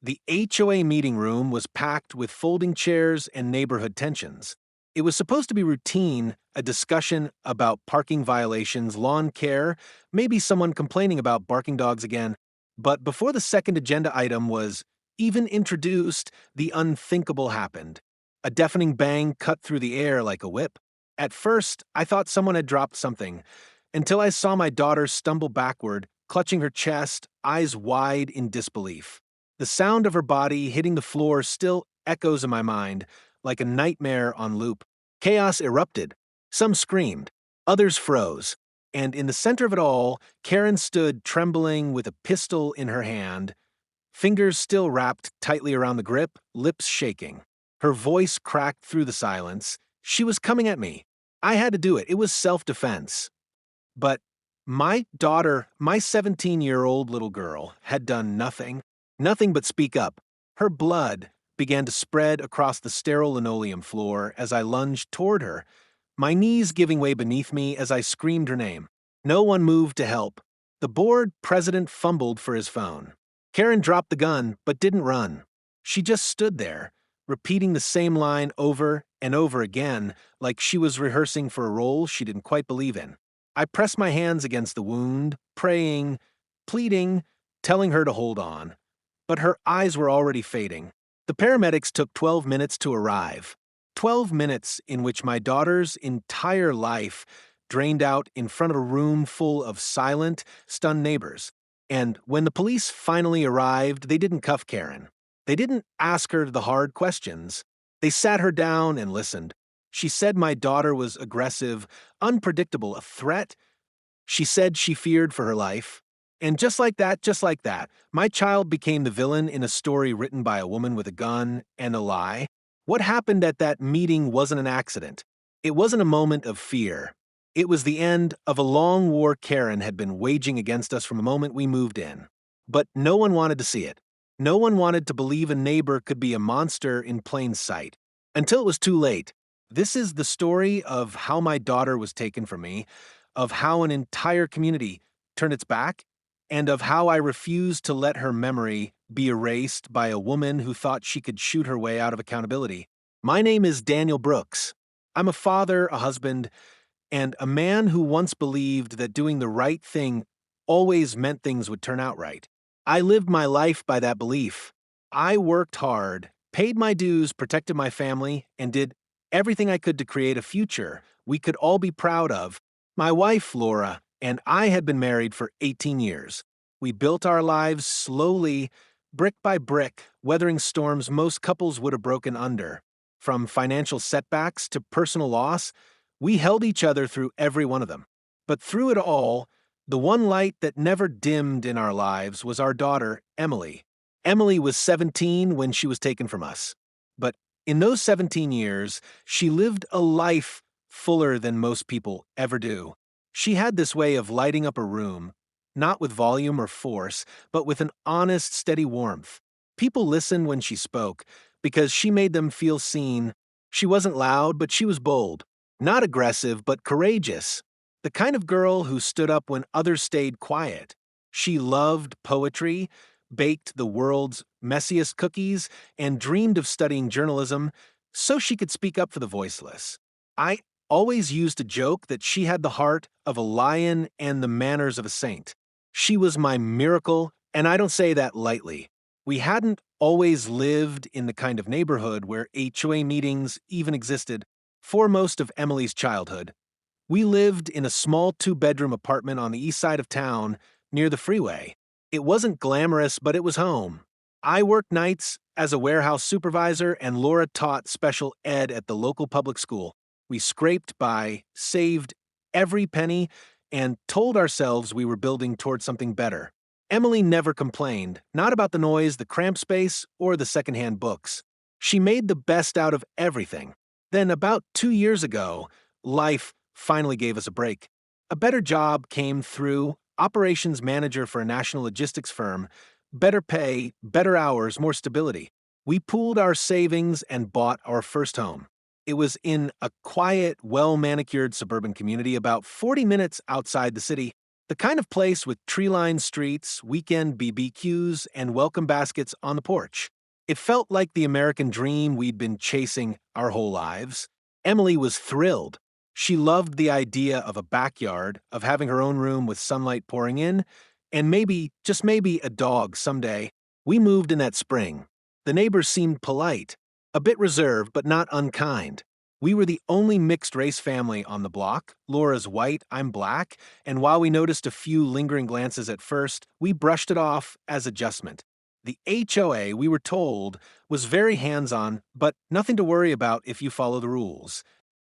The HOA meeting room was packed with folding chairs and neighborhood tensions. It was supposed to be routine, a discussion about parking violations, lawn care, maybe someone complaining about barking dogs again. But before the second agenda item was even introduced, the unthinkable happened. A deafening bang cut through the air like a whip. At first, I thought someone had dropped something, until I saw my daughter stumble backward, clutching her chest, eyes wide in disbelief. The sound of her body hitting the floor still echoes in my mind, like a nightmare on loop. Chaos erupted. Some screamed, others froze, and in the center of it all, Karen stood trembling with a pistol in her hand, fingers still wrapped tightly around the grip, lips shaking. Her voice cracked through the silence. She was coming at me. I had to do it. It was self-defense. But my daughter, my 17-year-old little girl, had done nothing but speak up. Her blood began to spread across the sterile linoleum floor as I lunged toward her, my knees giving way beneath me as I screamed her name. No one moved to help. The board president fumbled for his phone. Karen dropped the gun, but didn't run. She just stood there, repeating the same line over and over again, like she was rehearsing for a role she didn't quite believe in. I pressed my hands against the wound, praying, pleading, telling her to hold on. But her eyes were already fading. The paramedics took 12 minutes to arrive. 12 minutes in which my daughter's entire life drained out in front of a room full of silent, stunned neighbors. And when the police finally arrived, they didn't cuff Karen. They didn't ask her the hard questions. They sat her down and listened. She said my daughter was aggressive, unpredictable, a threat. She said she feared for her life. And just like that, my child became the villain in a story written by a woman with a gun and a lie. What happened at that meeting wasn't an accident. It wasn't a moment of fear. It was the end of a long war Karen had been waging against us from the moment we moved in. But no one wanted to see it. No one wanted to believe a neighbor could be a monster in plain sight. Until it was too late. This is the story of how my daughter was taken from me, of how an entire community turned its back, and of how I refused to let her memory be erased by a woman who thought she could shoot her way out of accountability. My name is Daniel Brooks. I'm a father, a husband, and a man who once believed that doing the right thing always meant things would turn out right. I lived my life by that belief. I worked hard, paid my dues, protected my family, and did everything I could to create a future we could all be proud of. My wife, Laura, and I had been married for 18 years. We built our lives slowly, brick by brick, weathering storms most couples would have broken under. From financial setbacks to personal loss, we held each other through every one of them. But through it all, the one light that never dimmed in our lives was our daughter, Emily. Emily was 17 when she was taken from us. But in those 17 years, she lived a life fuller than most people ever do. She had this way of lighting up a room, not with volume or force, but with an honest, steady warmth. People listened when she spoke, because she made them feel seen. She wasn't loud, but she was bold. Not aggressive, but courageous. The kind of girl who stood up when others stayed quiet. She loved poetry, baked the world's messiest cookies, and dreamed of studying journalism so she could speak up for the voiceless. I always used to joke that she had the heart of a lion and the manners of a saint. She was my miracle, and I don't say that lightly. We hadn't always lived in the kind of neighborhood where HOA meetings even existed. For most of Emily's childhood, we lived in a small 2-bedroom apartment on the east side of town near the freeway. It wasn't glamorous, but it was home. I worked nights as a warehouse supervisor, and Laura taught special ed at the local public school. We scraped by, saved every penny, and told ourselves we were building toward something better. Emily never complained, not about the noise, the cramped space, or the secondhand books. She made the best out of everything. Then, about 2 years ago, life finally gave us a break. A better job came through, operations manager for a national logistics firm, better pay, better hours, more stability. We pooled our savings and bought our first home. It was in a quiet, well-manicured suburban community about 40 minutes outside the city. The kind of place with tree-lined streets, weekend BBQs, and welcome baskets on the porch. It felt like the American dream we'd been chasing our whole lives. Emily was thrilled. She loved the idea of a backyard, of having her own room with sunlight pouring in, and maybe, just maybe, a dog someday. We moved in that spring. The neighbors seemed polite, a bit reserved but not unkind. We were the only mixed-race family on the block. Laura's white, I'm black, and while we noticed a few lingering glances at first, we brushed it off as adjustment. The HOA, we were told, was very hands-on, but nothing to worry about if you follow the rules.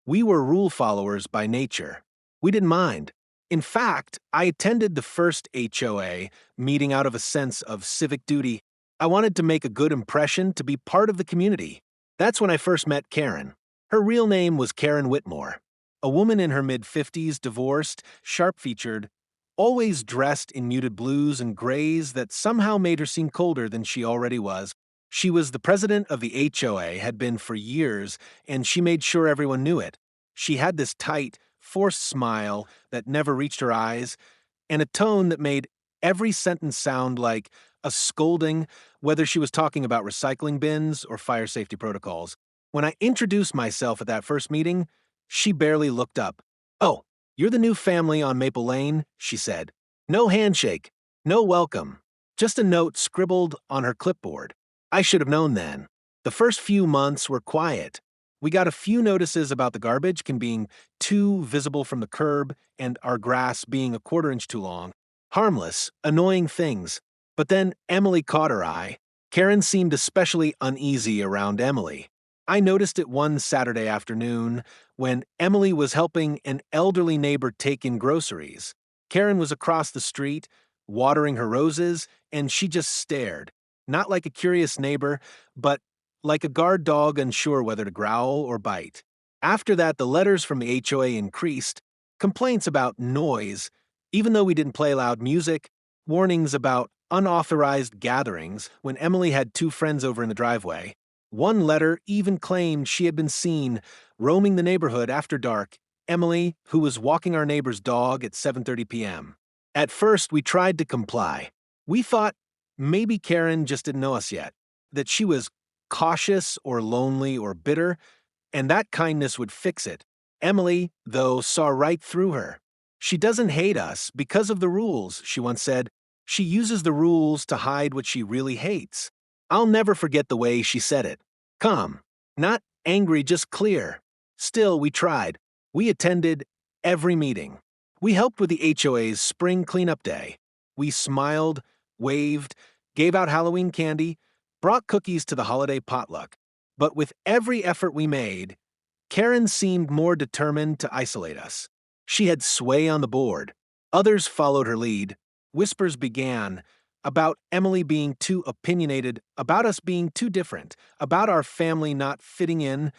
We were rule followers by nature. We didn't mind. In fact, I attended the first HOA meeting out of a sense of civic duty. I wanted to make a good impression, to be part of the community. That's when I first met Karen. Her real name was Karen Whitmore. A woman in her mid-50s, divorced, sharp-featured, always dressed in muted blues and grays that somehow made her seem colder than she already was. She was the president of the HOA, had been for years, and she made sure everyone knew it. She had this tight, forced smile that never reached her eyes, and a tone that made every sentence sound like a scolding, whether she was talking about recycling bins or fire safety protocols. When I introduced myself at that first meeting, she barely looked up. "Oh, you're the new family on Maple Lane," she said. No handshake, no welcome, just a note scribbled on her clipboard. I should have known then. The first few months were quiet. We got a few notices about the garbage can being too visible from the curb and our grass being a quarter-inch too long. Harmless, annoying things. But then Emily caught her eye. Karen seemed especially uneasy around Emily. I noticed it one Saturday afternoon when Emily was helping an elderly neighbor take in groceries. Karen was across the street, watering her roses, and she just stared. Not like a curious neighbor, but like a guard dog unsure whether to growl or bite. After that, the letters from the HOA increased, complaints about noise, even though we didn't play loud music, warnings about unauthorized gatherings when Emily had two friends over in the driveway. One letter even claimed she had been seen roaming the neighborhood after dark, Emily, who was walking our neighbor's dog at 7:30 p.m. At first, we tried to comply. We thought maybe Karen just didn't know us yet, that she was cautious or lonely or bitter, and that kindness would fix it. Emily, though, saw right through her. She doesn't hate us because of the rules, she once said. She uses the rules to hide what she really hates. I'll never forget the way she said it. Calm, not angry, just clear. Still, we tried. We attended every meeting. We helped with the HOA's spring cleanup day. We smiled, waved, gave out Halloween candy, brought cookies to the holiday potluck. But with every effort we made, Karen seemed more determined to isolate us. She had sway on the board. Others followed her lead. Whispers began about Emily being too opinionated, about us being too different, about our family not fitting in.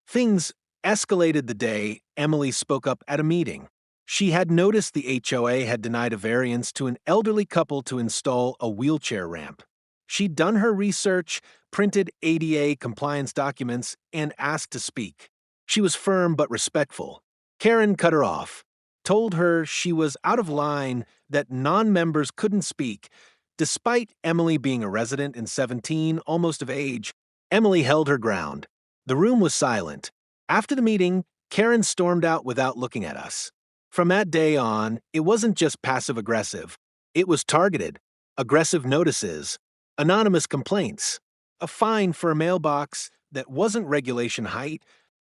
Things escalated the day Emily spoke up at a meeting. She had noticed the HOA had denied a variance to an elderly couple to install a wheelchair ramp. She'd done her research, printed ADA compliance documents, and asked to speak. She was firm but respectful. Karen cut her off, told her she was out of line, that non-members couldn't speak. Despite Emily being a resident and 17, almost of age, Emily held her ground. The room was silent. After the meeting, Karen stormed out without looking at us. From that day on, it wasn't just passive-aggressive. It was targeted. Aggressive notices, anonymous complaints, a fine for a mailbox that wasn't regulation height.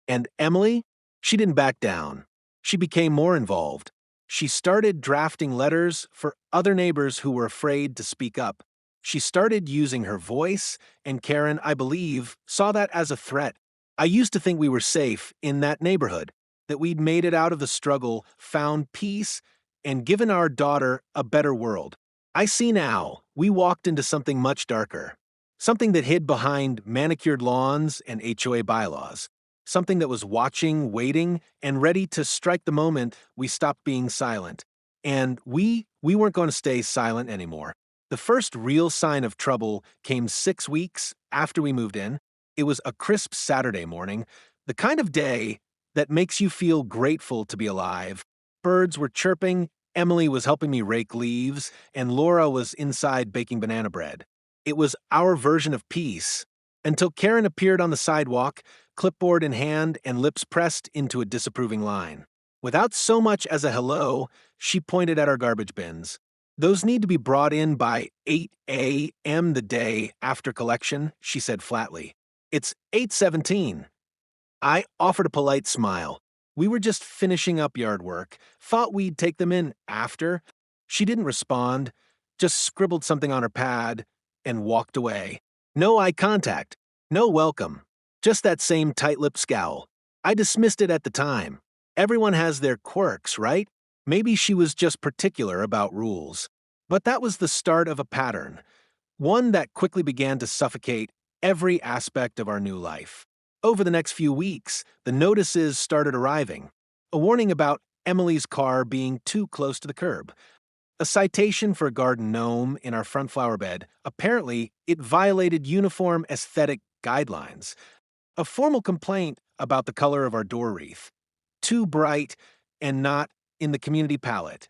And Emily? She didn't back down. She became more involved. She started drafting letters for other neighbors who were afraid to speak up. She started using her voice, and Karen, I believe, saw that as a threat. I used to think we were safe in that neighborhood, that we'd made it out of the struggle, found peace, and given our daughter a better world. I see now, we walked into something much darker. Something that hid behind manicured lawns and HOA bylaws. Something that was watching, waiting, and ready to strike the moment we stopped being silent. And we weren't going to stay silent anymore. The first real sign of trouble came 6 weeks after we moved in. It was a crisp Saturday morning, the kind of day that makes you feel grateful to be alive. Birds were chirping, Emily was helping me rake leaves, and Laura was inside baking banana bread. It was our version of peace, until Karen appeared on the sidewalk, clipboard in hand and lips pressed into a disapproving line. Without so much as a hello, she pointed at our garbage bins. Those need to be brought in by 8 a.m. the day after collection, she said flatly. It's 8:17. I offered a polite smile. We were just finishing up yard work, thought we'd take them in after. She didn't respond, just scribbled something on her pad and walked away. No eye contact, no welcome, just that same tight-lipped scowl. I dismissed it at the time. Everyone has their quirks, right? Maybe she was just particular about rules. But that was the start of a pattern, one that quickly began to suffocate every aspect of our new life. Over the next few weeks, the notices started arriving. A warning about Emily's car being too close to the curb. A citation for a garden gnome in our front flower bed. Apparently, it violated uniform aesthetic guidelines. A formal complaint about the color of our door wreath. Too bright and not in the community palette.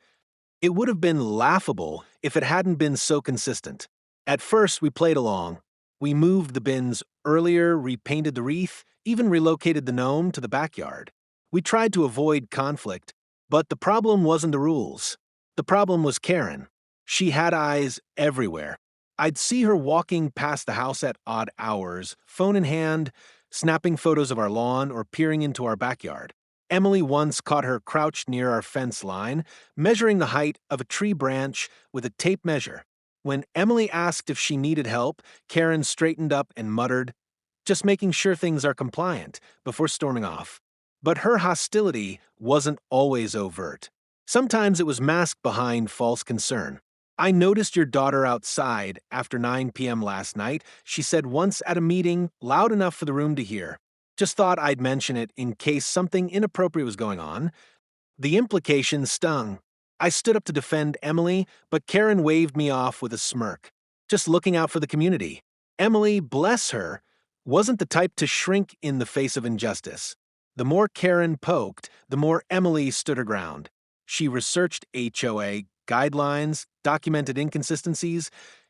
It would have been laughable if it hadn't been so consistent. At first, we played along. We moved the bins earlier, repainted the wreath, even relocated the gnome to the backyard. We tried to avoid conflict, but the problem wasn't the rules. The problem was Karen. She had eyes everywhere. I'd see her walking past the house at odd hours, phone in hand, snapping photos of our lawn or peering into our backyard. Emily once caught her crouched near our fence line, measuring the height of a tree branch with a tape measure. When Emily asked if she needed help, Karen straightened up and muttered, "Just making sure things are compliant," before storming off. But her hostility wasn't always overt. Sometimes it was masked behind false concern. "I noticed your daughter outside after 9 p.m. last night," she said once at a meeting, loud enough for the room to hear. Just thought I'd mention it in case something inappropriate was going on. The implication stung. I stood up to defend Emily, but Karen waved me off with a smirk. Just looking out for the community. Emily, bless her, wasn't the type to shrink in the face of injustice. The more Karen poked, the more Emily stood her ground. She researched HOA guidelines, documented inconsistencies,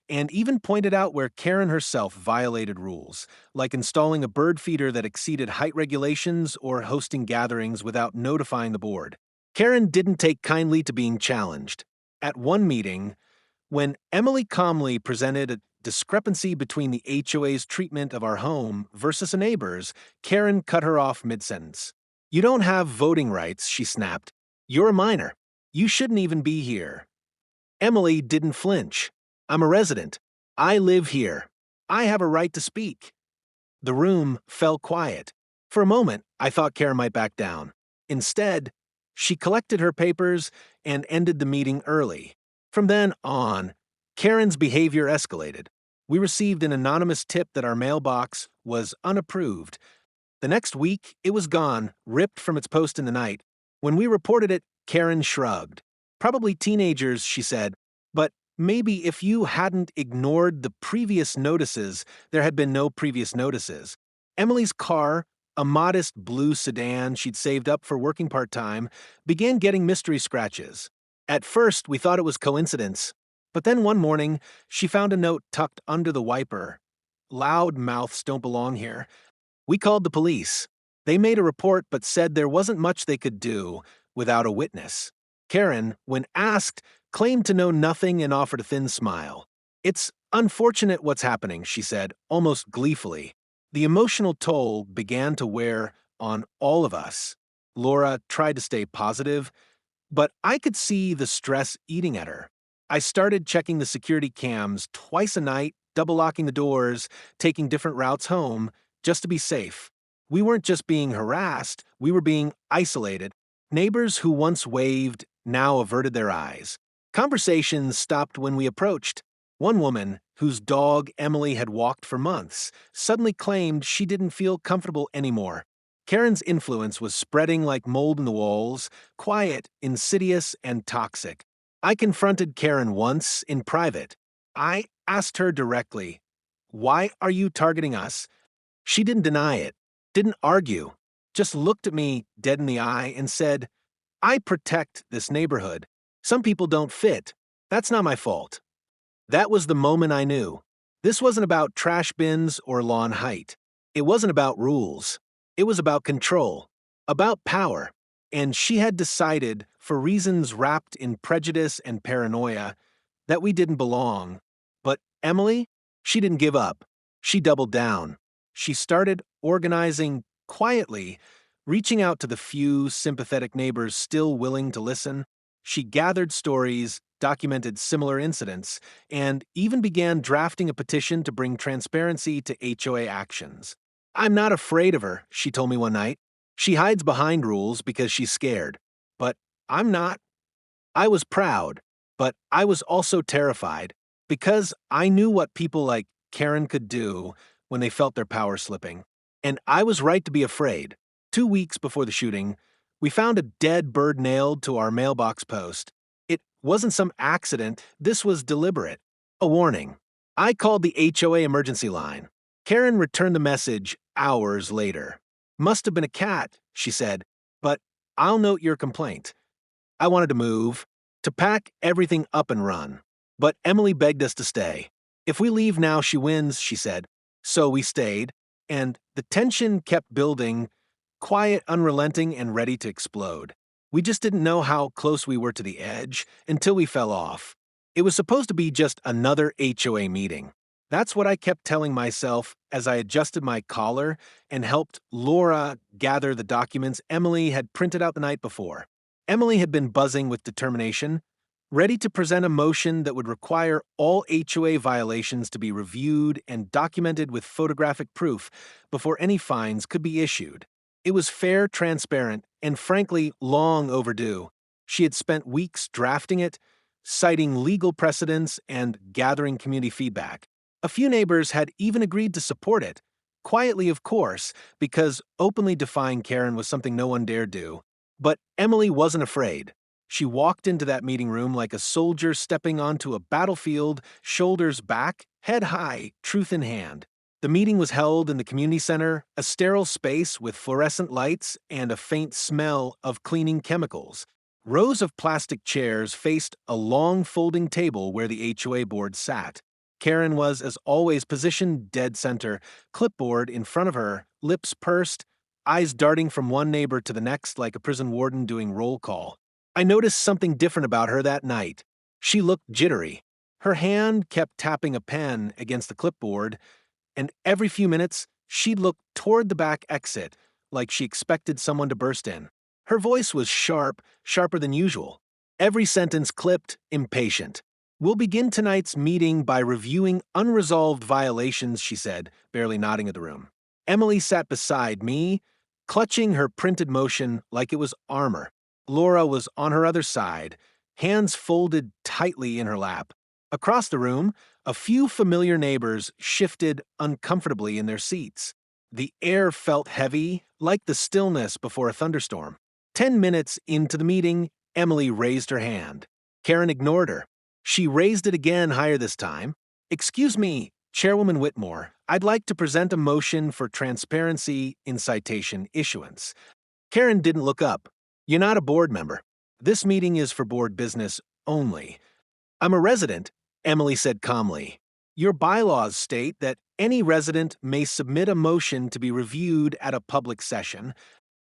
and even pointed out where Karen herself violated rules, like installing a bird feeder that exceeded height regulations or hosting gatherings without notifying the board. Karen didn't take kindly to being challenged. At one meeting, when Emily calmly presented a discrepancy between the HOA's treatment of our home versus a neighbor's, Karen cut her off mid-sentence. "You don't have voting rights," she snapped. "You're a minor. You shouldn't even be here." Emily didn't flinch. "I'm a resident. I live here. I have a right to speak." The room fell quiet. For a moment, I thought Karen might back down. Instead, she collected her papers and ended the meeting early. From then on, Karen's behavior escalated. We received an anonymous tip that our mailbox was unapproved. The next week, it was gone, ripped from its post in the night. When we reported it, Karen shrugged. "Probably teenagers," she said, "but maybe if you hadn't ignored the previous notices, there had been no previous notices." Emily's car, a modest blue sedan she'd saved up for working part-time, began getting mystery scratches. At first, we thought it was coincidence, but then one morning, she found a note tucked under the wiper. "Loud mouths don't belong here." We called the police. They made a report but said there wasn't much they could do without a witness. Karen, when asked, claimed to know nothing and offered a thin smile. "It's unfortunate what's happening," she said, almost gleefully. The emotional toll began to wear on all of us. Laura tried to stay positive, but I could see the stress eating at her. I started checking the security cams twice a night, double locking the doors, taking different routes home, just to be safe. We weren't just being harassed, we were being isolated. Neighbors who once waved now averted their eyes. Conversations stopped when we approached. One woman, whose dog Emily had walked for months, suddenly claimed she didn't feel comfortable anymore. Karen's influence was spreading like mold in the walls, quiet, insidious, and toxic. I confronted Karen once in private. I asked her directly, "Why are you targeting us?" She didn't deny it, didn't argue, just looked at me dead in the eye and said, "I protect this neighborhood." Some people don't fit. That's not my fault. That was the moment I knew. This wasn't about trash bins or lawn height. It wasn't about rules. It was about control, about power. And she had decided, for reasons wrapped in prejudice and paranoia, that we didn't belong. But Emily, she didn't give up. She doubled down. She started organizing quietly, reaching out to the few sympathetic neighbors still willing to listen. She gathered stories, documented similar incidents, and even began drafting a petition to bring transparency to HOA actions. "I'm not afraid of her," she told me one night. "She hides behind rules because she's scared. But I'm not." I was proud, but I was also terrified because I knew what people like Karen could do when they felt their power slipping. And I was right to be afraid. 2 weeks before the shooting, we found a dead bird nailed to our mailbox post. It wasn't some accident, this was deliberate. A warning. I called the HOA emergency line. Karen returned the message hours later. "Must have been a cat," she said, "but I'll note your complaint." I wanted to move, to pack everything up and run. But Emily begged us to stay. "If we leave now, she wins," she said. So we stayed, and the tension kept building, quiet, unrelenting, and ready to explode. We just didn't know how close we were to the edge until we fell off. It was supposed to be just another HOA meeting. That's what I kept telling myself as I adjusted my collar and helped Laura gather the documents Emily had printed out the night before. Emily had been buzzing with determination, ready to present a motion that would require all HOA violations to be reviewed and documented with photographic proof before any fines could be issued. It was fair, transparent, and frankly long overdue. She had spent weeks drafting it, citing legal precedents, and gathering community feedback. A few neighbors had even agreed to support it, quietly of course, because openly defying Karen was something no one dared do. But Emily wasn't afraid. She walked into that meeting room like a soldier stepping onto a battlefield, shoulders back, head high, truth in hand. The meeting was held in the community center, a sterile space with fluorescent lights and a faint smell of cleaning chemicals. Rows of plastic chairs faced a long folding table where the HOA board sat. Karen was, as always, positioned dead center, clipboard in front of her, lips pursed, eyes darting from one neighbor to the next like a prison warden doing roll call. I noticed something different about her that night. She looked jittery. Her hand kept tapping a pen against the clipboard, and every few minutes, she'd look toward the back exit, like she expected someone to burst in. Her voice was sharp, sharper than usual. Every sentence clipped, impatient. "We'll begin tonight's meeting by reviewing unresolved violations," she said, barely nodding at the room. Emily sat beside me, clutching her printed motion like it was armor. Laura was on her other side, hands folded tightly in her lap. Across the room, a few familiar neighbors shifted uncomfortably in their seats. The air felt heavy, like the stillness before a thunderstorm. 10 minutes into the meeting, Emily raised her hand. Karen ignored her. She raised it again, higher this time. "Excuse me, Chairwoman Whitmore, I'd like to present a motion for transparency in citation issuance." Karen didn't look up. "You're not a board member. This meeting is for board business only." "I'm a resident," Emily said calmly. "Your bylaws state that any resident may submit a motion to be reviewed at a public session."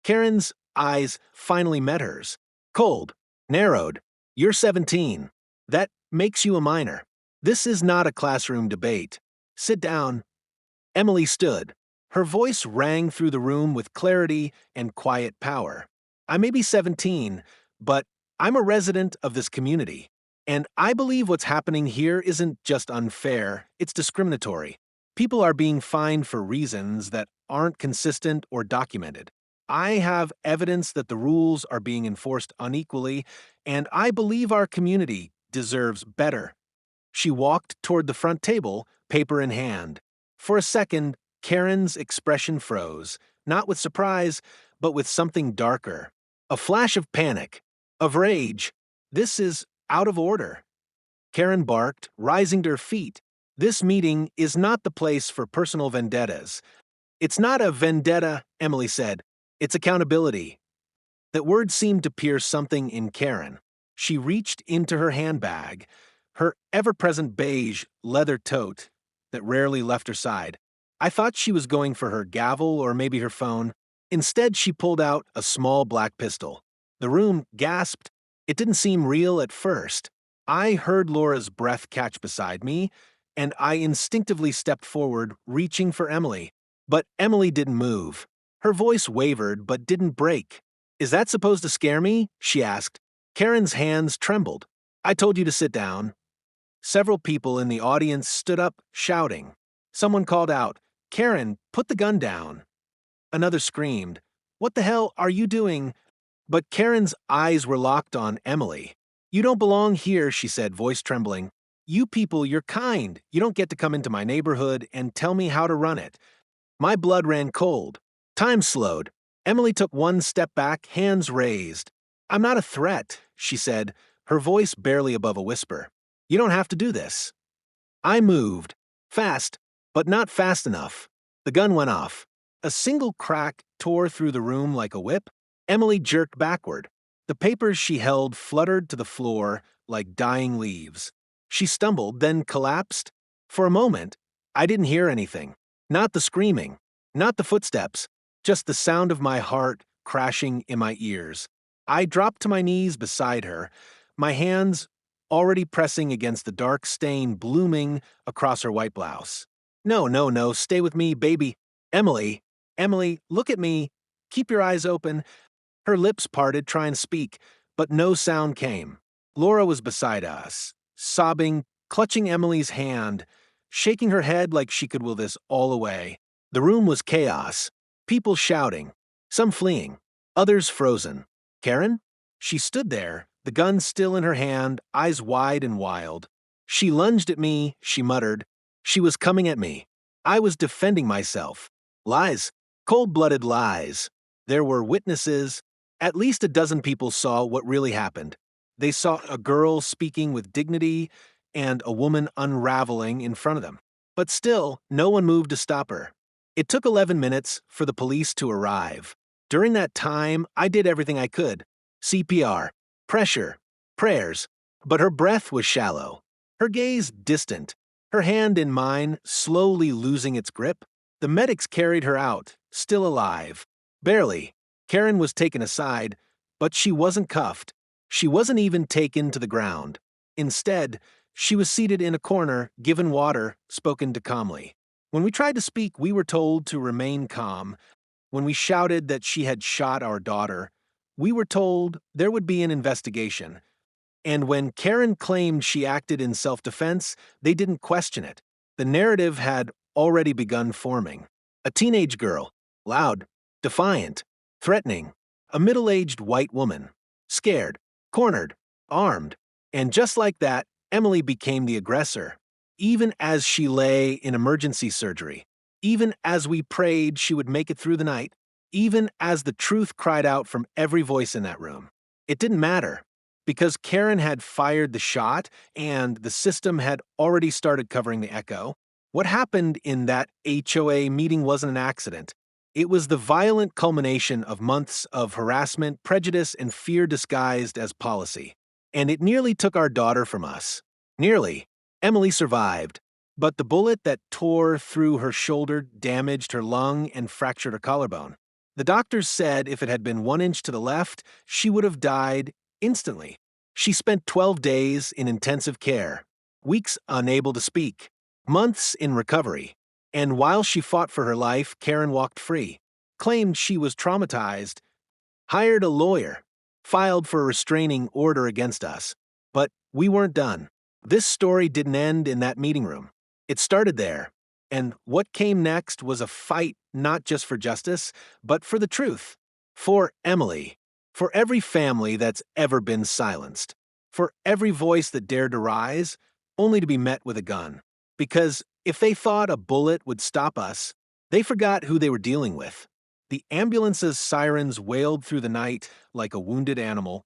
Karen's eyes finally met hers. Cold, narrowed. "You're 17. That makes you a minor. This is not a classroom debate. Sit down." Emily stood. Her voice rang through the room with clarity and quiet power. "I may be 17, but I'm a resident of this community. And I believe what's happening here isn't just unfair, it's discriminatory. People are being fined for reasons that aren't consistent or documented. I have evidence that the rules are being enforced unequally, and I believe our community deserves better." She walked toward the front table, paper in hand. For a second, Karen's expression froze, not with surprise, but with something darker. A flash of panic, of rage. "This is out of order." Karen barked, rising to her feet. "This meeting is not the place for personal vendettas." "It's not a vendetta," Emily said. "It's accountability." That word seemed to pierce something in Karen. She reached into her handbag, her ever-present beige leather tote that rarely left her side. I thought she was going for her gavel or maybe her phone. Instead, she pulled out a small black pistol. The room gasped. It didn't seem real at first. I heard Laura's breath catch beside me, and I instinctively stepped forward, reaching for Emily. But Emily didn't move. Her voice wavered but didn't break. "Is that supposed to scare me?" she asked. Karen's hands trembled. "I told you to sit down." Several people in the audience stood up, shouting. Someone called out, "Karen, put the gun down." Another screamed, "What the hell are you doing?" But Karen's eyes were locked on Emily. "You don't belong here," she said, voice trembling. "You people, you're kind. You don't get to come into my neighborhood and tell me how to run it." My blood ran cold. Time slowed. Emily took one step back, hands raised. "I'm not a threat," she said, her voice barely above a whisper. "You don't have to do this." I moved. Fast, but not fast enough. The gun went off. A single crack tore through the room like a whip. Emily jerked backward. The papers she held fluttered to the floor like dying leaves. She stumbled, then collapsed. For a moment, I didn't hear anything. Not the screaming, not the footsteps, just the sound of my heart crashing in my ears. I dropped to my knees beside her, my hands already pressing against the dark stain blooming across her white blouse. "No, no, no, stay with me, baby. Emily, Emily, look at me. Keep your eyes open." Her lips parted, trying to speak, but no sound came. Laura was beside us, sobbing, clutching Emily's hand, shaking her head like she could will this all away. The room was chaos, people shouting, some fleeing, others frozen. Karen? She stood there, the gun still in her hand, eyes wide and wild. She lunged at me, she muttered. She was coming at me. I was defending myself. Lies. Cold-blooded lies. There were witnesses. At least a dozen people saw what really happened. They saw a girl speaking with dignity and a woman unraveling in front of them. But still, no one moved to stop her. It took 11 minutes for the police to arrive. During that time, I did everything I could. CPR, pressure, prayers. But her breath was shallow, her gaze distant, her hand in mine slowly losing its grip. The medics carried her out, still alive. Barely. Karen was taken aside, but she wasn't cuffed. She wasn't even taken to the ground. Instead, she was seated in a corner, given water, spoken to calmly. When we tried to speak, we were told to remain calm. When we shouted that she had shot our daughter, we were told there would be an investigation. And when Karen claimed she acted in self-defense, they didn't question it. The narrative had already begun forming. A teenage girl, loud, defiant, threatening, a middle-aged white woman, scared, cornered, armed. And just like that, Emily became the aggressor. Even as she lay in emergency surgery, even as we prayed she would make it through the night, even as the truth cried out from every voice in that room. It didn't matter, because Karen had fired the shot and the system had already started covering the echo. What happened in that HOA meeting wasn't an accident. It was the violent culmination of months of harassment, prejudice, and fear disguised as policy. And it nearly took our daughter from us. Nearly. Emily survived, but the bullet that tore through her shoulder damaged her lung and fractured her collarbone. The doctors said if it had been 1 inch to the left, she would have died instantly. She spent 12 days in intensive care, weeks unable to speak, months in recovery. And while she fought for her life, Karen walked free, claimed she was traumatized, hired a lawyer, filed for a restraining order against us. But we weren't done. This story didn't end in that meeting room. It started there. And what came next was a fight not just for justice, but for the truth. For Emily. For every family that's ever been silenced. For every voice that dared to rise, only to be met with a gun. Because if they thought a bullet would stop us, they forgot who they were dealing with. The ambulance's sirens wailed through the night like a wounded animal.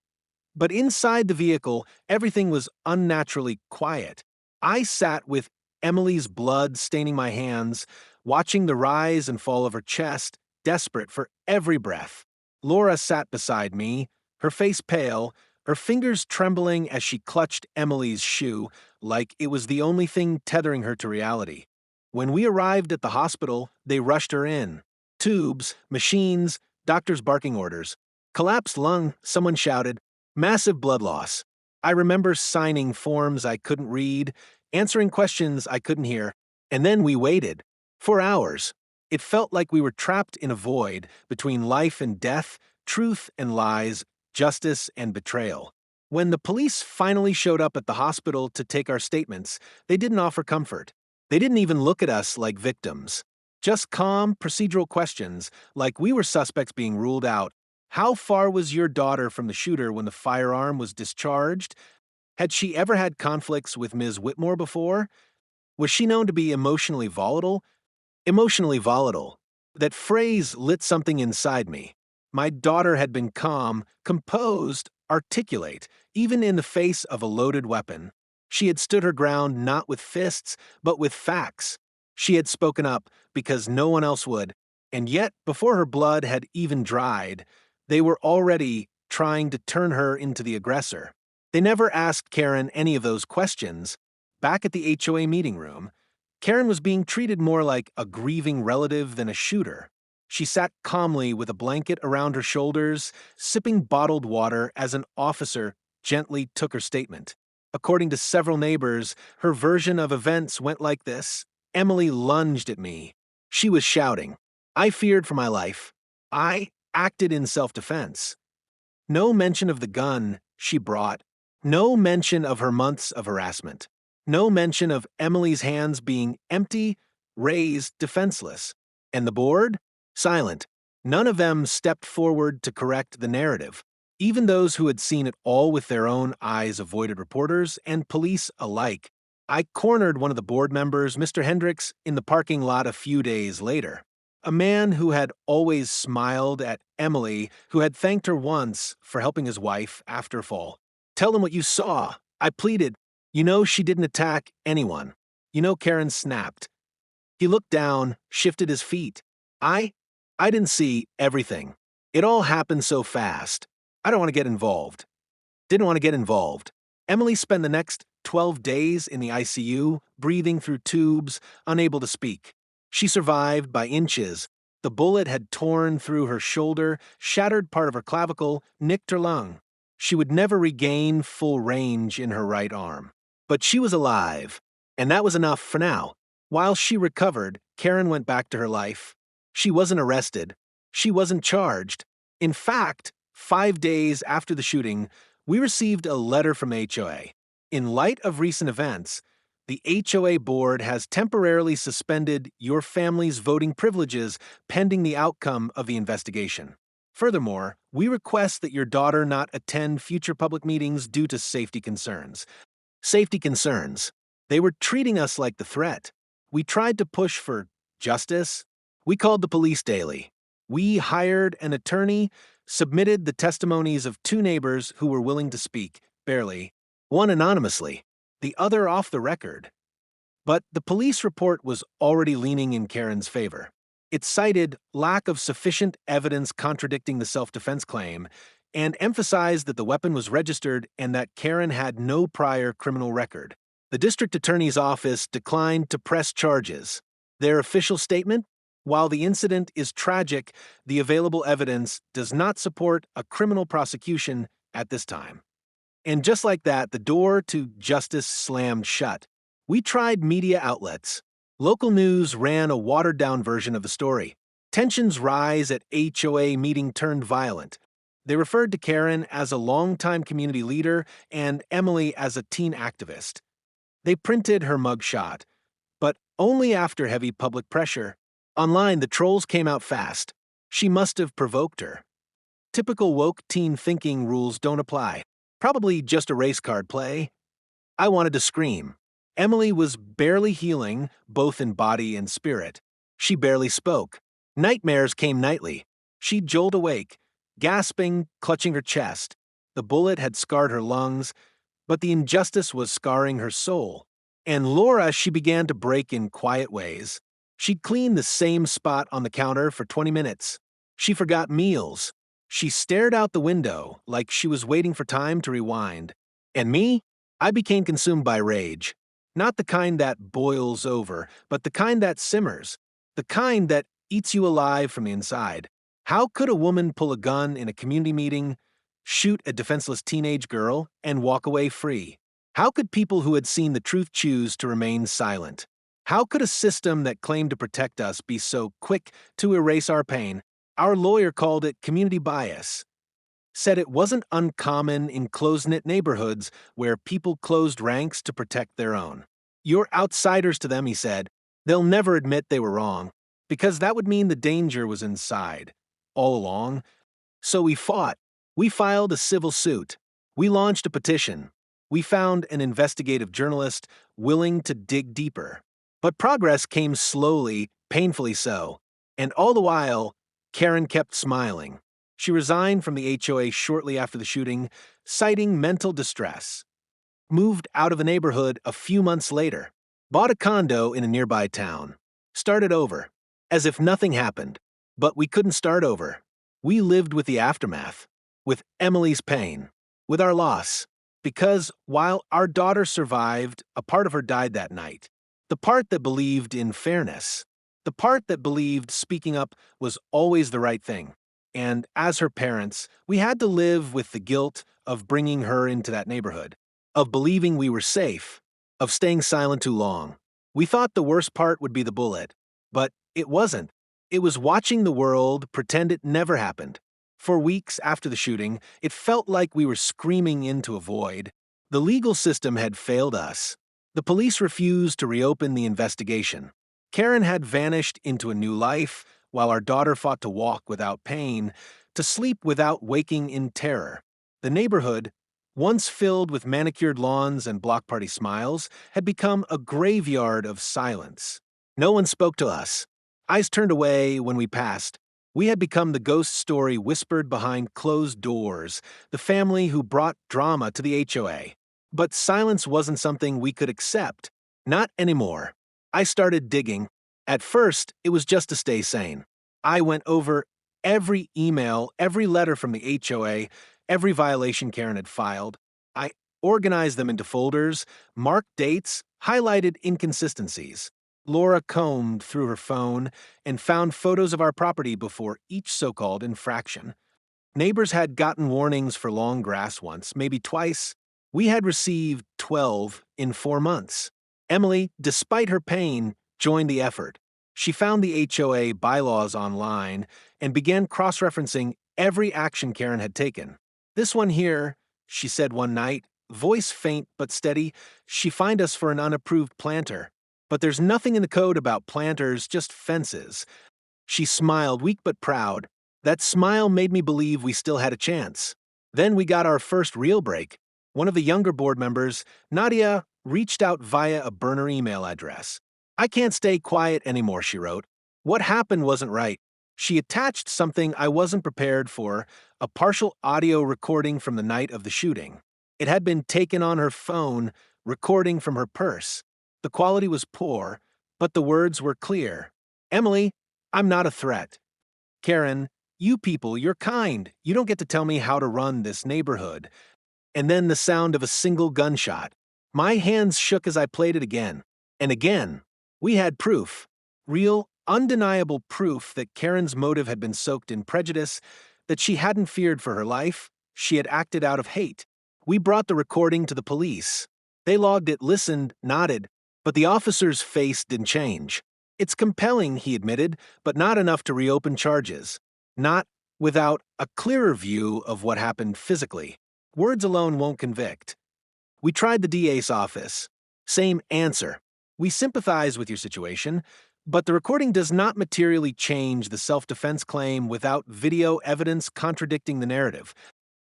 But inside the vehicle, everything was unnaturally quiet. I sat with Emily's blood staining my hands, watching the rise and fall of her chest, desperate for every breath. Laura sat beside me, her face pale, her fingers trembling as she clutched Emily's shoe like it was the only thing tethering her to reality. When we arrived at the hospital, they rushed her in. Tubes, machines, doctors barking orders. Collapsed lung, someone shouted. Massive blood loss. I remember signing forms I couldn't read, answering questions I couldn't hear, and then we waited. For hours. It felt like we were trapped in a void between life and death, truth and lies, justice and betrayal. When the police finally showed up at the hospital to take our statements, they didn't offer comfort. They didn't even look at us like victims. Just calm, procedural questions, like we were suspects being ruled out. How far was your daughter from the shooter when the firearm was discharged? Had she ever had conflicts with Ms. Whitmore before? Was she known to be emotionally volatile? Emotionally volatile. That phrase lit something inside me. My daughter had been calm, composed, articulate, even in the face of a loaded weapon. She had stood her ground not with fists, but with facts. She had spoken up because no one else would, and yet, before her blood had even dried, they were already trying to turn her into the aggressor. They never asked Karen any of those questions. Back at the HOA meeting room, Karen was being treated more like a grieving relative than a shooter. She sat calmly with a blanket around her shoulders, sipping bottled water as an officer gently took her statement. According to several neighbors, her version of events went like this. Emily lunged at me. She was shouting. I feared for my life. I acted in self-defense. No mention of the gun she brought. No mention of her months of harassment. No mention of Emily's hands being empty, raised, defenseless. And the board? Silent. None of them stepped forward to correct the narrative. Even those who had seen it all with their own eyes avoided reporters and police alike. I cornered one of the board members, Mr. Hendricks, in the parking lot a few days later. A man who had always smiled at Emily, who had thanked her once for helping his wife after a fall. Tell him what you saw, I pleaded. You know she didn't attack anyone. You know Karen snapped. He looked down, shifted his feet. I didn't see everything. It all happened so fast. I don't want to get involved. Didn't want to get involved. Emily spent the next 12 days in the ICU, breathing through tubes, unable to speak. She survived by inches. The bullet had torn through her shoulder, shattered part of her clavicle, nicked her lung. She would never regain full range in her right arm. But she was alive, and that was enough for now. While she recovered, Karen went back to her life. She wasn't arrested. She wasn't charged. In fact, 5 days after the shooting, we received a letter from HOA. In light of recent events, the HOA board has temporarily suspended your family's voting privileges pending the outcome of the investigation. Furthermore, we request that your daughter not attend future public meetings due to safety concerns. Safety concerns. They were treating us like the threat. We tried to push for justice. We called the police daily. We hired an attorney, submitted the testimonies of 2 neighbors who were willing to speak, barely, one anonymously, the other off the record. But the police report was already leaning in Karen's favor. It cited lack of sufficient evidence contradicting the self-defense claim and emphasized that the weapon was registered and that Karen had no prior criminal record. The district attorney's office declined to press charges. Their official statement? While the incident is tragic, the available evidence does not support a criminal prosecution at this time. And just like that, the door to justice slammed shut. We tried media outlets. Local news ran a watered-down version of the story. Tensions rise at HOA meeting turned violent. They referred to Karen as a longtime community leader and Emily as a teen activist. They printed her mugshot, but only after heavy public pressure. Online, the trolls came out fast. She must have provoked her. Typical woke teen thinking rules don't apply. Probably just a race card play. I wanted to scream. Emily was barely healing, both in body and spirit. She barely spoke. Nightmares came nightly. She'd jolt awake, gasping, clutching her chest. The bullet had scarred her lungs, but the injustice was scarring her soul. And Laura, she began to break in quiet ways. She'd clean the same spot on the counter for 20 minutes. She forgot meals. She stared out the window like she was waiting for time to rewind. And me? I became consumed by rage. Not the kind that boils over, but the kind that simmers. The kind that eats you alive from the inside. How could a woman pull a gun in a community meeting, shoot a defenseless teenage girl, and walk away free? How could people who had seen the truth choose to remain silent? How could a system that claimed to protect us be so quick to erase our pain? Our lawyer called it community bias, said it wasn't uncommon in close-knit neighborhoods where people closed ranks to protect their own. You're outsiders to them, he said. They'll never admit they were wrong, because that would mean the danger was inside, all along. So we fought. We filed a civil suit. We launched a petition. We found an investigative journalist willing to dig deeper. But progress came slowly, painfully so. And all the while, Karen kept smiling. She resigned from the HOA shortly after the shooting, citing mental distress. Moved out of the neighborhood a few months later. Bought a condo in a nearby town. Started over. As if nothing happened. But we couldn't start over. We lived with the aftermath. With Emily's pain. With our loss. Because while our daughter survived, a part of her died that night. The part that believed in fairness. The part that believed speaking up was always the right thing. And as her parents, we had to live with the guilt of bringing her into that neighborhood, of believing we were safe, of staying silent too long. We thought the worst part would be the bullet, but it wasn't. It was watching the world pretend it never happened. For weeks after the shooting, it felt like we were screaming into a void. The legal system had failed us. The police refused to reopen the investigation. Karen had vanished into a new life, while our daughter fought to walk without pain, to sleep without waking in terror. The neighborhood, once filled with manicured lawns and block party smiles, had become a graveyard of silence. No one spoke to us. Eyes turned away when we passed. We had become the ghost story whispered behind closed doors, the family who brought drama to the HOA. But silence wasn't something we could accept. Not anymore. I started digging. At first, it was just to stay sane. I went over every email, every letter from the HOA, every violation Karen had filed. I organized them into folders, marked dates, highlighted inconsistencies. Laura combed through her phone and found photos of our property before each so-called infraction. Neighbors had gotten warnings for long grass once, maybe twice. We had received 12 in 4 months. Emily, despite her pain, joined the effort. She found the HOA bylaws online and began cross-referencing every action Karen had taken. This one here, she said one night, voice faint but steady, she fined us for an unapproved planter. But there's nothing in the code about planters, just fences. She smiled, weak but proud. That smile made me believe we still had a chance. Then we got our first real break. One of the younger board members, Nadia, reached out via a burner email address. I can't stay quiet anymore, she wrote. What happened wasn't right. She attached something I wasn't prepared for, a partial audio recording from the night of the shooting. It had been taken on her phone, recording from her purse. The quality was poor, but the words were clear. Emily, I'm not a threat. Karen, you people, you're kind. You don't get to tell me how to run this neighborhood. And then the sound of a single gunshot. My hands shook as I played it again. And again. We had proof. Real, undeniable proof that Karen's motive had been soaked in prejudice, that she hadn't feared for her life, she had acted out of hate. We brought the recording to the police. They logged it, listened, nodded, but the officer's face didn't change. It's compelling, he admitted, but not enough to reopen charges. Not without a clearer view of what happened physically. Words alone won't convict. We tried the DA's office. Same answer. We sympathize with your situation, but the recording does not materially change the self-defense claim without video evidence contradicting the narrative.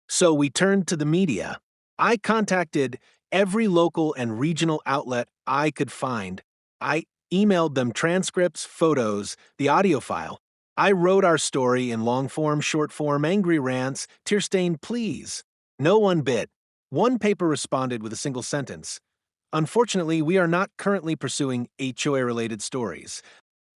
So we turned to the media. I contacted every local and regional outlet I could find. I emailed them transcripts, photos, the audio file. I wrote our story in long-form, short-form, angry rants, tear-stained pleas. No one bit. One paper responded with a single sentence. Unfortunately, we are not currently pursuing HOA-related stories.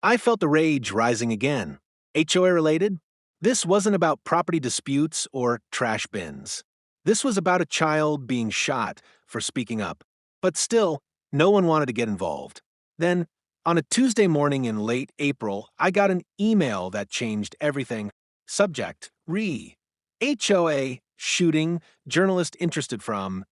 I felt the rage rising again. HOA-related? This wasn't about property disputes or trash bins. This was about a child being shot for speaking up. But still, no one wanted to get involved. Then, on a Tuesday morning in late April, I got an email that changed everything. Subject: HOA shooting, journalist interested from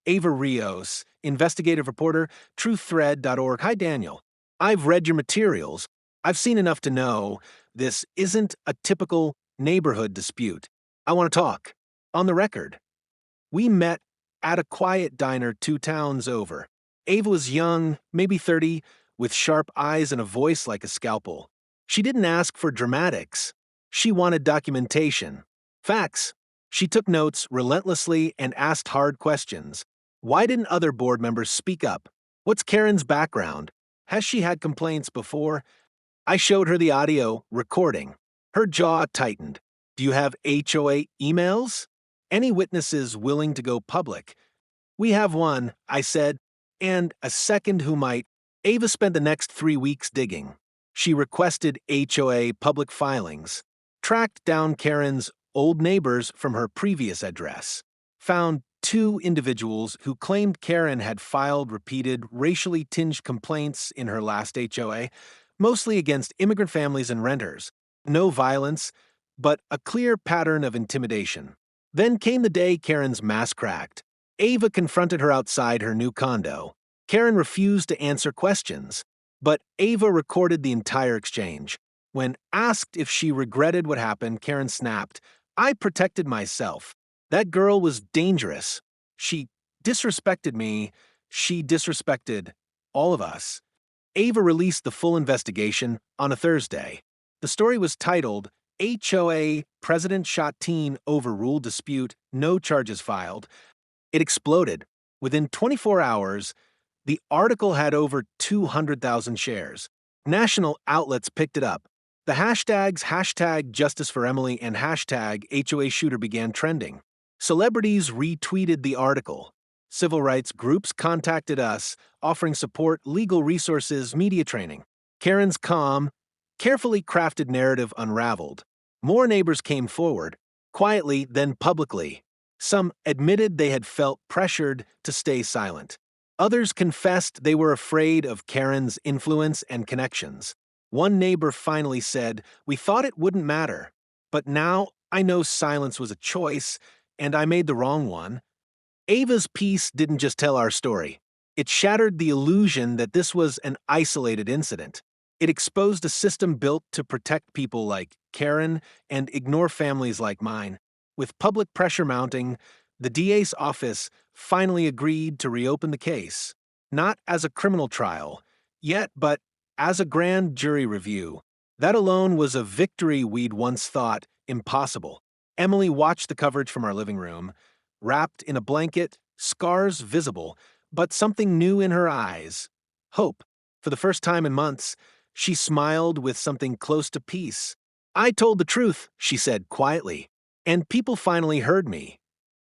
Ava Rios, investigative reporter, truththread.org. Hi, Daniel. I've read your materials. I've seen enough to know this isn't a typical neighborhood dispute. I want to talk. On the record, we met at a quiet diner 2 towns over. Ava was young, maybe 30, with sharp eyes and a voice like a scalpel. She didn't ask for dramatics. She wanted documentation. Facts. She took notes relentlessly and asked hard questions. Why didn't other board members speak up? What's Karen's background? Has she had complaints before? I showed her the audio recording. Her jaw tightened. Do you have HOA emails? Any witnesses willing to go public? We have one, I said, and a second who might. Ava spent the next 3 weeks digging. She requested HOA public filings, tracked down Karen's old neighbors from her previous address, found 2 individuals who claimed Karen had filed repeated racially tinged complaints in her last HOA, mostly against immigrant families and renters. No violence, but a clear pattern of intimidation. Then came the day Karen's mask cracked. Ava confronted her outside her new condo. Karen refused to answer questions, but Ava recorded the entire exchange. When asked if she regretted what happened, Karen snapped, "I protected myself. That girl was dangerous. She disrespected me. She disrespected all of us." Ava released the full investigation on a Thursday. The story was titled, HOA President Shot Teen Overruled Dispute, No Charges Filed. It exploded. Within 24 hours, the article had over 200,000 shares. National outlets picked it up. The hashtags #JusticeForEmily and #HOA Shooter began trending. Celebrities retweeted the article. Civil rights groups contacted us, offering support, legal resources, media training. Karen's calm, carefully crafted narrative unraveled. More neighbors came forward, quietly then publicly. Some admitted they had felt pressured to stay silent. Others confessed they were afraid of Karen's influence and connections. One neighbor finally said, "We thought it wouldn't matter, but now I know silence was a choice, and I made the wrong one." Ava's piece didn't just tell our story. It shattered the illusion that this was an isolated incident. It exposed a system built to protect people like Karen and ignore families like mine. With public pressure mounting, the DA's office finally agreed to reopen the case, not as a criminal trial yet, but as a grand jury review. That alone was a victory we'd once thought impossible. Emily watched the coverage from our living room, wrapped in a blanket, scars visible, but something new in her eyes. Hope. For the first time in months, she smiled with something close to peace. "I told the truth," she said quietly, "and people finally heard me."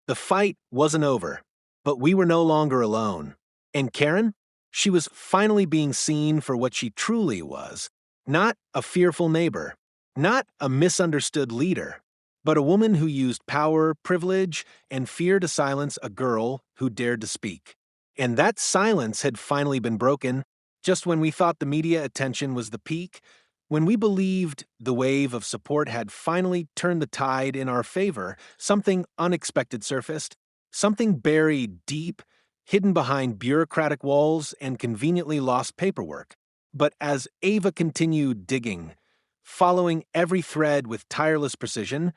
The fight wasn't over, but we were no longer alone. And Karen? She was finally being seen for what she truly was. Not a fearful neighbor, not a misunderstood leader, but a woman who used power, privilege, and fear to silence a girl who dared to speak. And that silence had finally been broken, just when we thought the media attention was the peak, when we believed the wave of support had finally turned the tide in our favor. Something unexpected surfaced, something buried deep, hidden behind bureaucratic walls and conveniently lost paperwork. But as Ava continued digging, following every thread with tireless precision,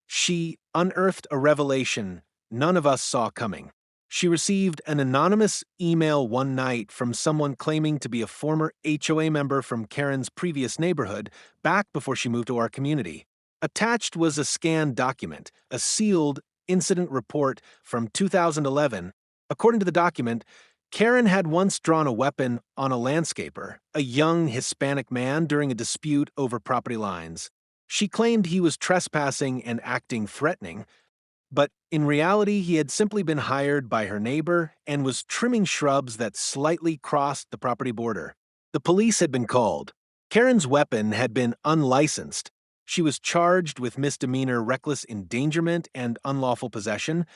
she unearthed a revelation none of us saw coming. She received an anonymous email one night from someone claiming to be a former HOA member from Karen's previous neighborhood, back before she moved to our community. Attached was a scanned document, a sealed incident report from 2011. According to the document, Karen had once drawn a weapon on a landscaper, a young Hispanic man, during a dispute over property lines. She claimed he was trespassing and acting threatening, but in reality he had simply been hired by her neighbor and was trimming shrubs that slightly crossed the property border. The police had been called. Karen's weapon had been unlicensed, She was charged with misdemeanor reckless endangerment and unlawful possession,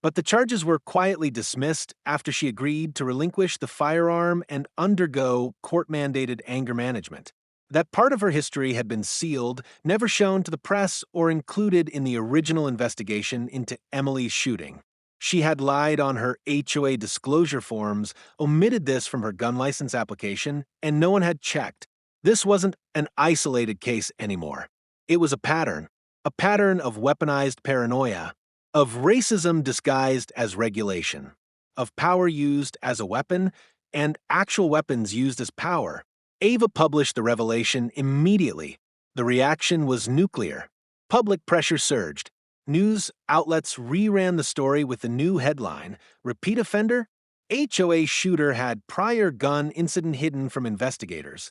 but the charges were quietly dismissed after she agreed to relinquish the firearm and undergo court-mandated anger management. That part of her history had been sealed, never shown to the press or included in the original investigation into Emily's shooting. She had lied on her HOA disclosure forms, omitted this from her gun license application, and no one had checked. This wasn't an isolated case anymore. It was a pattern of weaponized paranoia, of racism disguised as regulation, of power used as a weapon, and actual weapons used as power. Ava published the revelation immediately. The reaction was nuclear. Public pressure surged. News outlets reran the story with the new headline, "Repeat offender? HOA shooter had prior gun incident hidden from investigators."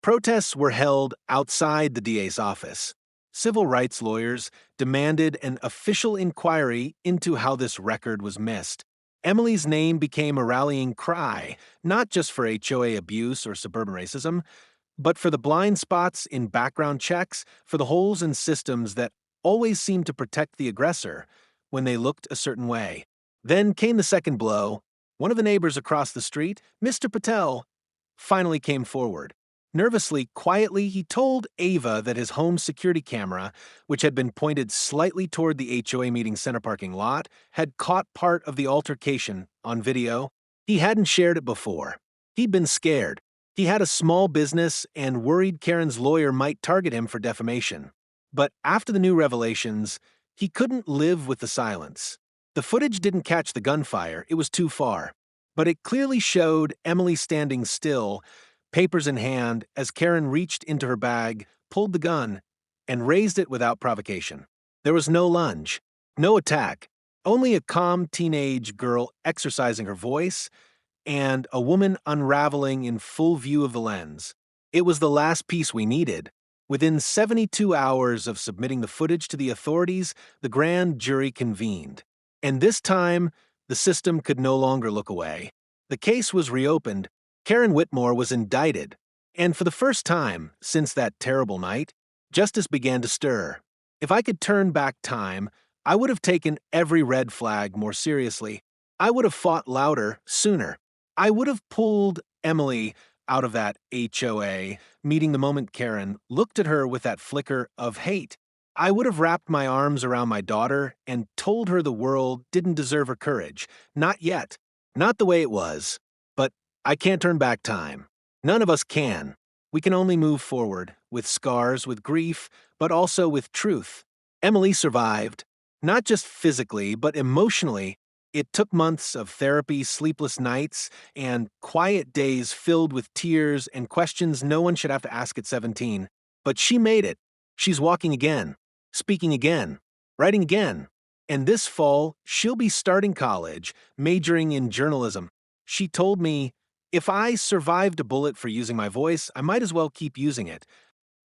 Protests were held outside the DA's office. Civil rights lawyers demanded an official inquiry into how this record was missed. Emily's name became a rallying cry, not just for HOA abuse or suburban racism, but for the blind spots in background checks, for the holes in systems that always seemed to protect the aggressor when they looked a certain way. Then came the second blow. One of the neighbors across the street, Mr. Patel, finally came forward. Nervously, quietly, he told Ava that his home security camera, which had been pointed slightly toward the HOA meeting center parking lot, had caught part of the altercation on video. He hadn't shared it before. He'd been scared. He had a small business and worried Karen's lawyer might target him for defamation. But after the new revelations, he couldn't live with the silence. The footage didn't catch the gunfire, it was too far. But it clearly showed Emily standing still, papers in hand, as Karen reached into her bag, pulled the gun, and raised it without provocation. There was no lunge, no attack, only a calm teenage girl exercising her voice and a woman unraveling in full view of the lens. It was the last piece we needed. Within 72 hours of submitting the footage to the authorities, the grand jury convened. And this time, the system could no longer look away. The case was reopened. Karen Whitmore was indicted, and for the first time since that terrible night, justice began to stir. If I could turn back time, I would have taken every red flag more seriously. I would have fought louder sooner. I would have pulled Emily out of that HOA, meeting the moment Karen looked at her with that flicker of hate. I would have wrapped my arms around my daughter and told her the world didn't deserve her courage. Not yet. Not the way it was. But I can't turn back time. None of us can. We can only move forward, with scars, with grief, but also with truth. Emily survived, not just physically, but emotionally. It took months of therapy, sleepless nights, and quiet days filled with tears and questions no one should have to ask at 17. But she made it. She's walking again, speaking again, writing again. And this fall, she'll be starting college, majoring in journalism. She told me, if I survived a bullet for using my voice, I might as well keep using it.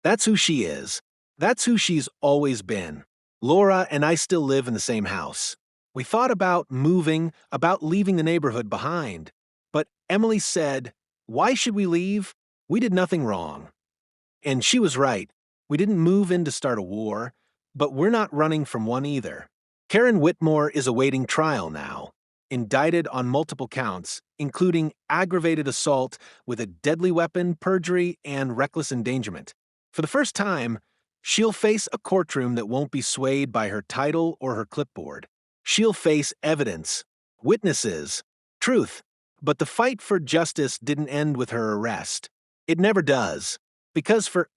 That's who she is. That's who she's always been. Laura and I still live in the same house. We thought about moving, about leaving the neighborhood behind. But Emily said, why should we leave? We did nothing wrong. And she was right. We didn't move in to start a war, but we're not running from one either. Karen Whitmore is awaiting trial now, indicted on multiple counts, including aggravated assault with a deadly weapon, perjury, and reckless endangerment. For the first time, she'll face a courtroom that won't be swayed by her title or her clipboard. She'll face evidence, witnesses, truth. But the fight for justice didn't end with her arrest. It never does. Because for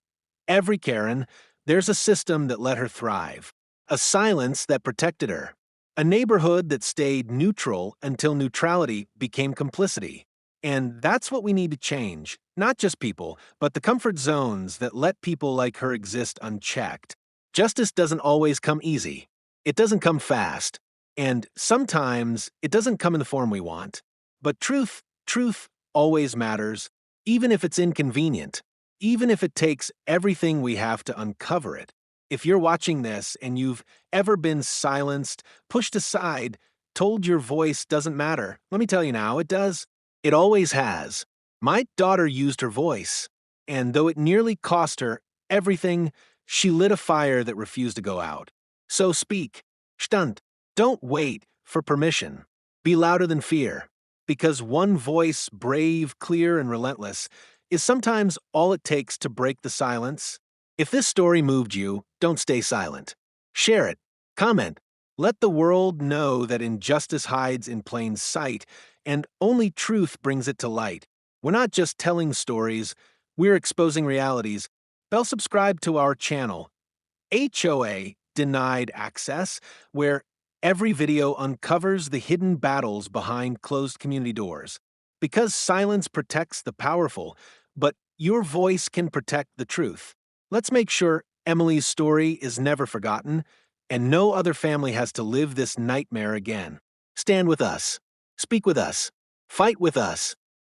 every Karen, there's a system that let her thrive. A silence that protected her. A neighborhood that stayed neutral until neutrality became complicity. And that's what we need to change. Not just people, but the comfort zones that let people like her exist unchecked. Justice doesn't always come easy. It doesn't come fast. And sometimes it doesn't come in the form we want. But truth always matters, even if it's inconvenient, even if it takes everything we have to uncover it. If you're watching this and you've ever been silenced, pushed aside, told your voice doesn't matter, let me tell you now, it does. It always has. My daughter used her voice, and though it nearly cost her everything, She lit a fire that refused to go out. So speak. Stand. Don't wait for permission. Be louder than fear. Because one voice, brave, clear, and relentless, is sometimes all it takes to break the silence. If this story moved you, don't stay silent. Share it. Comment. Let the world know that injustice hides in plain sight, and only truth brings it to light. We're not just telling stories, we're exposing realities. Bell subscribe to our channel, HOA Denied Access, where every video uncovers the hidden battles behind closed community doors. Because silence protects the powerful, but your voice can protect the truth. Let's make sure Emily's story is never forgotten, and no other family has to live this nightmare again. Stand with us. Speak with us. Fight with us.